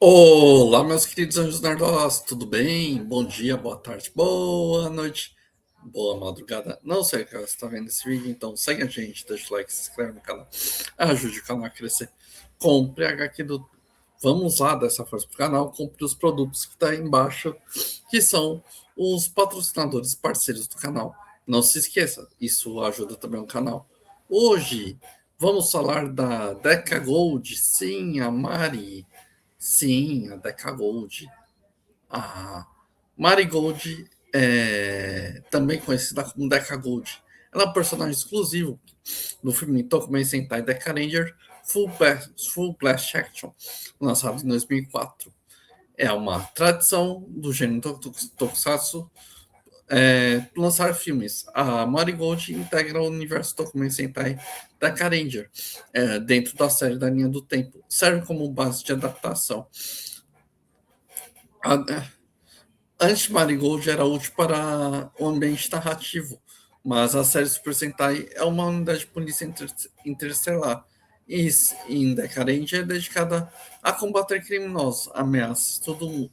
Olá, meus queridos anjos nerdolas, tudo bem? Bom dia, boa tarde, boa noite, boa madrugada. Não sei que você está vendo esse vídeo, então segue a gente, deixa o like, se inscreve no canal, ajude o canal a crescer. Compre a HQ do. Vamos lá dessa força pro canal, compre os produtos que está aí embaixo, que são os patrocinadores parceiros do canal. Não se esqueça, isso ajuda também o canal. Hoje vamos falar da Deca Gold, sim, a Mari. Sim, a Deca Gold. A Marigold, também conhecida como Deca Gold. Ela é um personagem exclusivo do filme Tokumei Sentai Deca Ranger Full Blast Action, lançado em 2004. É uma tradição do gênero Tokusatsu lançar filmes. A Marigold integra o universo Tokumei Sentai Deca Ranger dentro da série da linha do tempo. Serve como base de adaptação. A, Anti-Marigold era útil para o ambiente narrativo, mas a série Super Sentai é uma unidade de polícia interestelar e em Decadente é dedicada a combater criminosos, ameaças tudo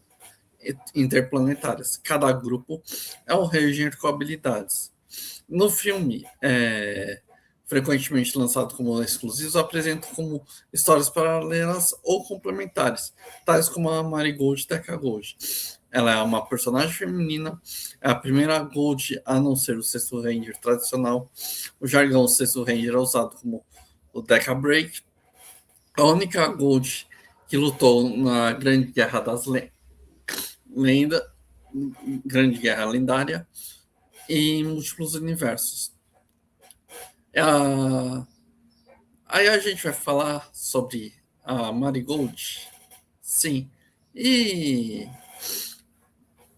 interplanetárias. Cada grupo é um ranger com habilidades. No filme, frequentemente lançado como exclusivos, apresentam como histórias paralelas ou complementares, tais como a Marigold e Deca Gold. Ela é uma personagem feminina, é a primeira Gold a não ser o sexto Ranger tradicional. O jargão sexto Ranger é usado como o Deca Break. A única Gold que lutou na Grande Guerra das Lendas, Grande Guerra Lendária, e em múltiplos universos. A Aí a gente vai falar sobre a Marigold, sim, e,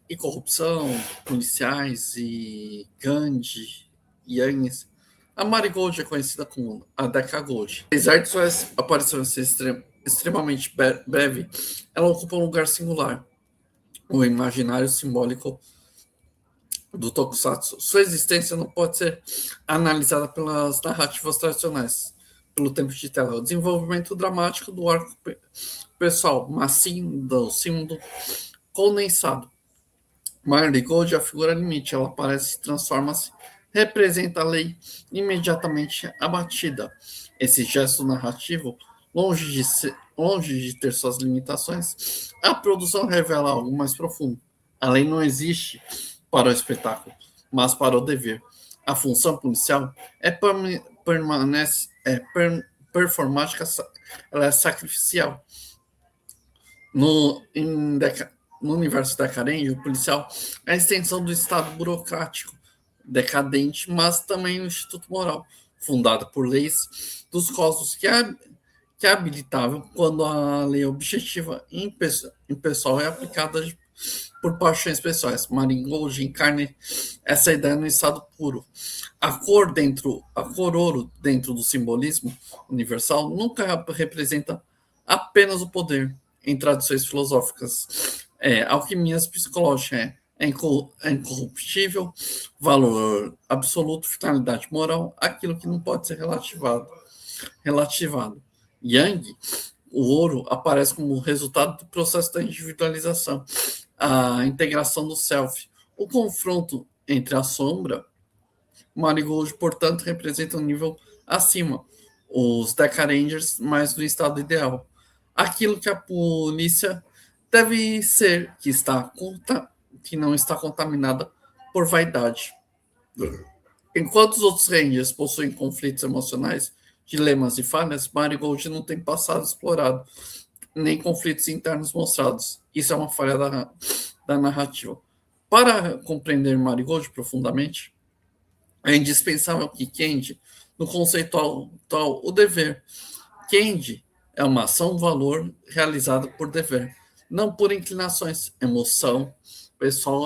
e corrupção, policiais e Gandhi e Agnes. A Marigold é conhecida como a Deca Gold. Apesar de sua aparição ser extremamente breve, ela ocupa um lugar singular, o imaginário simbólico do Tokusatsu. Sua existência não pode ser analisada pelas narrativas tradicionais, pelo tempo de tela. O desenvolvimento dramático do arco pessoal, mas sim do símbolo condensado. Marley Gold é a figura limite, ela aparece, transforma-se, representa a lei imediatamente abatida. Esse gesto narrativo, longe de ter suas limitações, a produção revela algo mais profundo. A lei não existe para o espetáculo, mas para o dever. A função policial permanece performática, ela é sacrificial. No, em Deca, no universo decadente, o policial é a extensão do Estado burocrático decadente, mas também o Instituto Moral, fundado por leis dos cosmos que é habilitável quando a lei objetiva impessoal é aplicada por paixões pessoais. Maringold encarna essa ideia no estado puro. A cor ouro dentro do simbolismo universal nunca representa apenas o poder em traduções filosóficas. Alquimias psicológicas é incorruptível, valor absoluto, finalidade moral, aquilo que não pode ser relativado. Yang, o ouro, aparece como resultado do processo da individualização, a integração do self. O confronto entre a sombra, Marigold, portanto, representa um nível acima, os Deca Rangers, mais no estado ideal. Aquilo que a polícia deve ser, que não está contaminada por vaidade. Enquanto os outros Rangers possuem conflitos emocionais, dilemas e falhas, Marigold não tem passado explorado, nem conflitos internos mostrados. Isso é uma falha da narrativa. Para compreender Marigold profundamente, é indispensável que Kendi, no conceito atual, o dever. Kendi é uma ação-valor realizada por dever, não por inclinações, emoção, pessoal,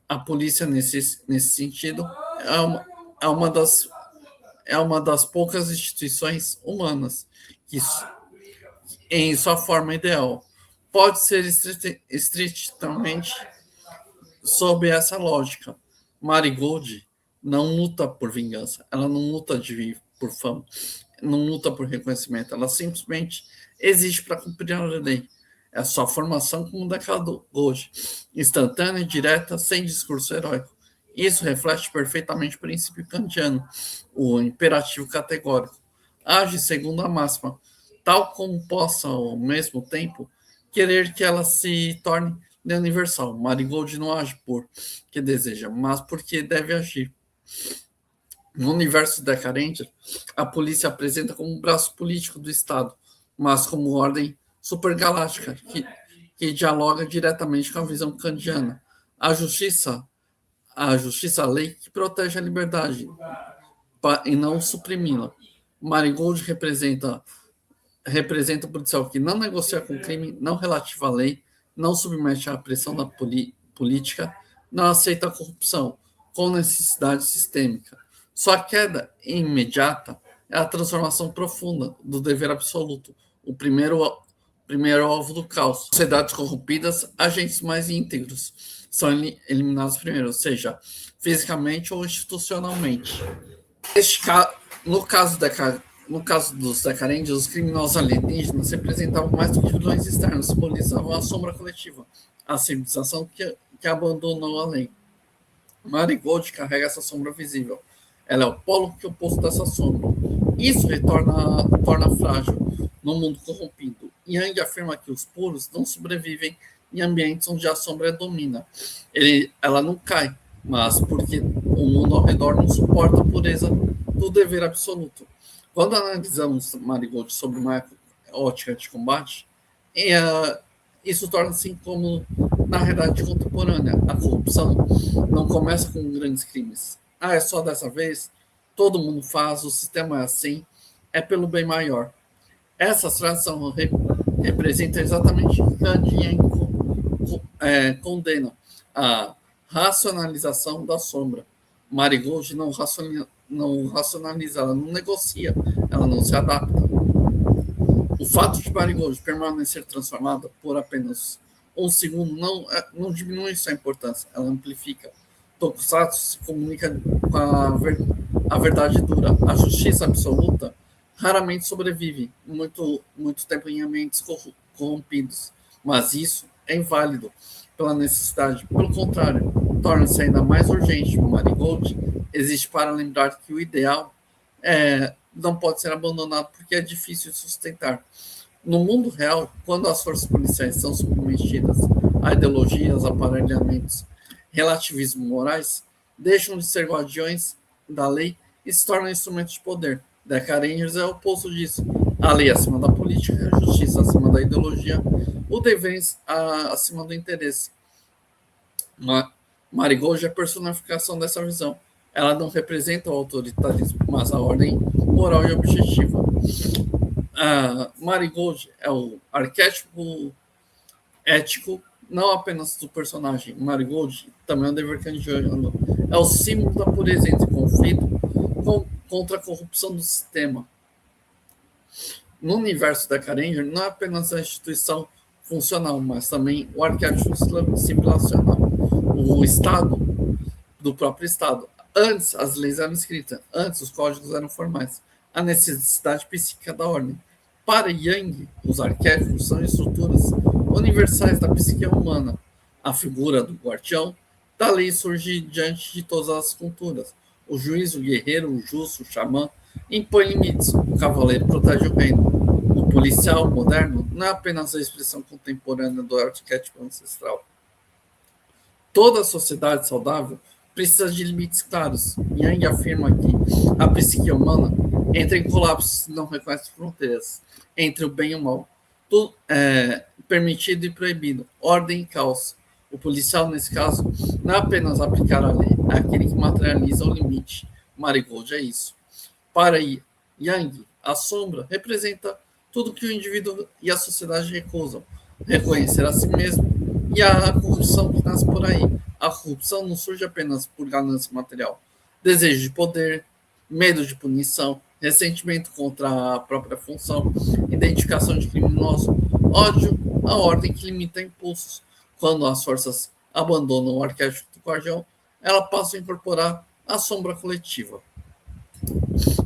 a polícia nesse sentido é uma, é uma das é uma das poucas instituições humanas que, em sua forma ideal, pode ser estritamente sob essa lógica. Marigold não luta por vingança, ela não luta por fama, não luta por reconhecimento, ela simplesmente existe para cumprir a lei. É a sua formação como declarado hoje, instantânea e direta, sem discurso heróico. Isso reflete perfeitamente o princípio kantiano, o imperativo categórico. Age segundo a máxima, tal como possa, ao mesmo tempo, querer que ela se torne universal. Marigold não age por que deseja, mas porque deve agir. No universo decadente, a polícia apresenta como um braço político do Estado, mas como ordem supergaláctica, que dialoga diretamente com a visão kantiana. A justiça, a justiça, a lei que protege a liberdade e não suprimi-la. Marigold representa o policial que não negocia com o crime, não relativa à lei, não submete à pressão da política, não aceita a corrupção, com necessidade sistêmica. Sua queda imediata é a transformação profunda do dever absoluto, o primeiro alvo do caos. Sociedades corrompidas, agentes mais íntegros, são eliminados primeiro, ou seja, fisicamente ou institucionalmente. Neste caso, no caso da no caso dos Zacarendes, os criminosos alienígenas representavam mais do que vilões externos, simbolizavam a sombra coletiva, a civilização que abandonou a lei. Marigold carrega essa sombra visível. Ela é o polo que oposto dessa sombra. Isso torna frágil no mundo corrompido. Yang afirma que os puros não sobrevivem em ambientes onde a sombra domina. Ela não cai, mas porque o mundo ao redor não suporta a pureza do dever absoluto. Quando analisamos Marigold sobre uma ótica de combate, isso torna-se incômodo na realidade contemporânea. A corrupção não começa com grandes crimes. É só dessa vez, todo mundo faz, o sistema é assim, é pelo bem maior. Essa tradução representa exatamente o que Kant condena, a racionalização da sombra. Marigold não racionaliza, ela não negocia, ela não se adapta. O fato de Marigold permanecer transformada por apenas um segundo não diminui sua importância, ela amplifica. Tokusatsu se comunica com a verdade dura. A justiça absoluta raramente sobrevive muito tempo em ambientes corrompidos, mas isso é inválido pela necessidade. Pelo contrário, torna-se ainda mais urgente. O Marigold existe para lembrar que o ideal não pode ser abandonado porque é difícil de sustentar. No mundo real, quando as forças policiais são submetidas a ideologias, aparelhamentos, relativismo morais, deixam de ser guardiões da lei e se tornam instrumentos de poder. Deca Rangers é o oposto disso. A lei acima da política, a justiça acima da ideologia, o dever acima do interesse. Marigold é a personificação dessa visão. Ela não representa o autoritarismo, mas a ordem moral e objetiva. Marigold é o arquétipo ético, não apenas do personagem. Marigold também é um dever kantiano. É o símbolo da pureza entre conflito contra a corrupção do sistema. No universo da Ranger, não é apenas a instituição funcional, mas também o arquétipo civilizacional, o Estado do próprio Estado. Antes, as leis eram escritas, antes, os códigos eram formais. A necessidade psíquica da ordem. Para Yang, os arquétipos são estruturas universais da psique humana. A figura do guardião da lei surge diante de todas as culturas. O juiz, o guerreiro, o justo, o xamã, impõe limites. O cavaleiro protege o reino. O policial moderno não é apenas a expressão contemporânea do arquétipo ancestral. Toda sociedade saudável precisa de limites claros. Yang afirma que a psique humana entra em colapso se não reconhece fronteiras entre o bem e o mal. Tudo é permitido e proibido, ordem e caos. O policial, nesse caso, não é apenas aplicar a lei, é aquele que materializa o limite. Marigold é isso. Para Yang, a sombra representa tudo que o indivíduo e a sociedade recusam. Reconhecer a si mesmo e a corrupção que nasce por aí. A corrupção não surge apenas por ganância material. Desejo de poder, medo de punição, ressentimento contra a própria função, identificação de criminoso, ódio à ordem que limita impulsos. Quando as forças abandonam o arquétipo do guardião, ela passa a incorporar a sombra coletiva.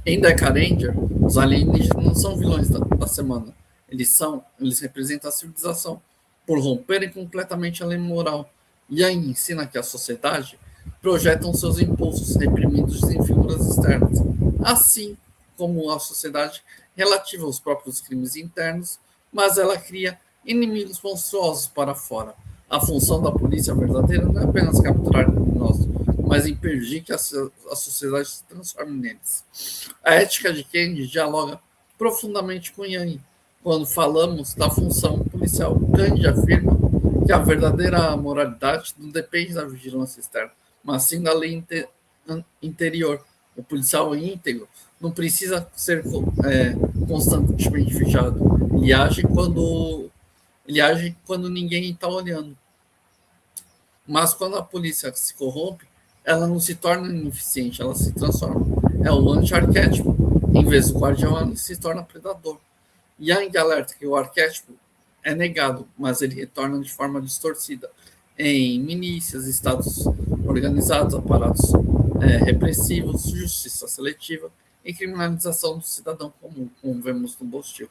Em Deca Ranger, os alienígenas não são vilões da semana. Eles representam a civilização por romperem completamente a lei moral. E aí ensina que a sociedade projetam seus impulsos reprimidos em figuras externas, assim como a sociedade relativa aos próprios crimes internos, mas ela cria inimigos monstruosos para fora. A função da polícia verdadeira não é apenas capturar criminosos, mas impedir que a sociedade se transforme neles. A ética de Kennedy dialoga profundamente com Yang. Quando falamos da função policial, Kennedy afirma que a verdadeira moralidade não depende da vigilância externa, mas sim da lei interior. O policial íntegro não precisa ser constantemente vigiado. Ele age quando ninguém está olhando. Mas quando a polícia se corrompe, ela não se torna ineficiente, ela se transforma. É o anti-arquétipo. Em vez do guardião, ela se torna predador. Yang alerta que o arquétipo é negado, mas ele retorna de forma distorcida em milícias, estados organizados, aparatos repressivos, justiça seletiva e criminalização do cidadão comum, como vemos no Bostil.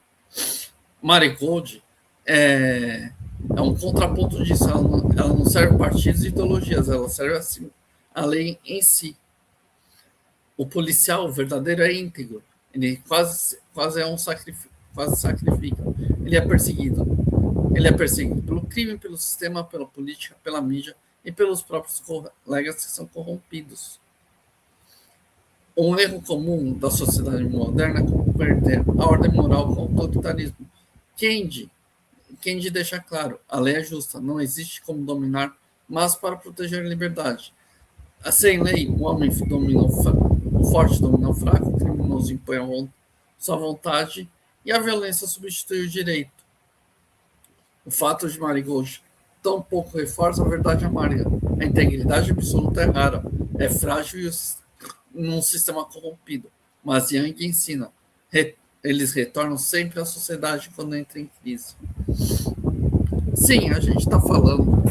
Marigold é um contraponto disso. Ela não serve partidos e ideologias, ela serve assim, a lei em si. O policial verdadeiro é íntegro. Ele quase é um sacrifício, quase sacrifica. Ele é perseguido. Ele é perseguido pelo crime, pelo sistema, pela política, pela mídia e pelos próprios colegas que são corrompidos. Um erro comum da sociedade moderna é converter a ordem moral com autoritarismo. Kennedy deixa claro, a lei é justa, não existe como dominar, mas para proteger a liberdade. Sem lei, o homem domina o forte domina o fraco, o criminoso impõe sua vontade e a violência substitui o direito. O fato de Marigold tão pouco reforça a verdade amarga. A integridade absoluta é rara, é frágil num sistema corrompido. Mas Yang ensina, eles retornam sempre à sociedade quando entra em crise. Sim, a gente está falando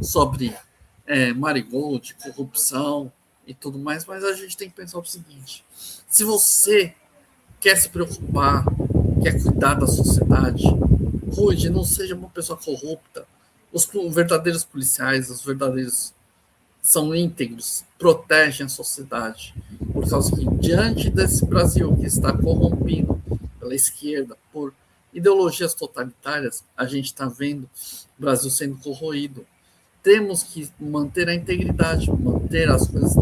sobre Marigold, corrupção e tudo mais, mas a gente tem que pensar o seguinte: se você quer se preocupar, quer cuidar da sociedade, cuide, não seja uma pessoa corrupta. Os verdadeiros policiais, os verdadeiros são íntegros, protegem a sociedade. Por causa que, diante desse Brasil que está corrompido pela esquerda, por ideologias totalitárias, a gente está vendo o Brasil sendo corroído. Temos que manter a integridade, manter as coisas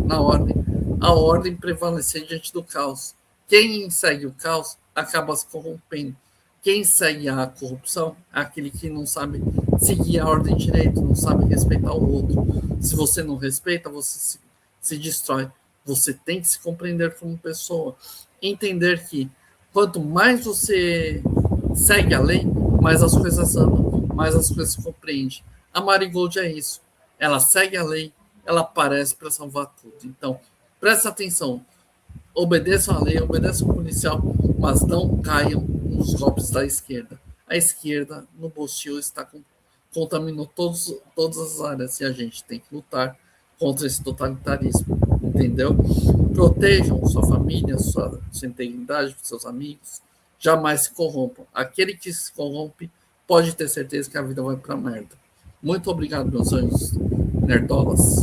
na ordem, a ordem prevalecer diante do caos. Quem segue o caos acaba se corrompendo. Quem segue a corrupção é aquele que não sabe seguir a ordem direito, não sabe respeitar o outro. Se você não respeita, você se destrói. Você tem que se compreender como pessoa. Entender que quanto mais você segue a lei, mais as coisas andam, mais as coisas se compreendem. A Marigold é isso. Ela segue a lei, ela aparece para salvar tudo. Então, presta atenção. Obedeçam a lei, obedeçam o policial, mas não caiam nos golpes da esquerda. A esquerda, no Bostil, contaminou todas as áreas e a gente tem que lutar contra esse totalitarismo, entendeu? Protejam sua família, sua integridade, seus amigos. Jamais se corrompam. Aquele que se corrompe pode ter certeza que a vida vai para merda. Muito obrigado, meus anjos nerdolas.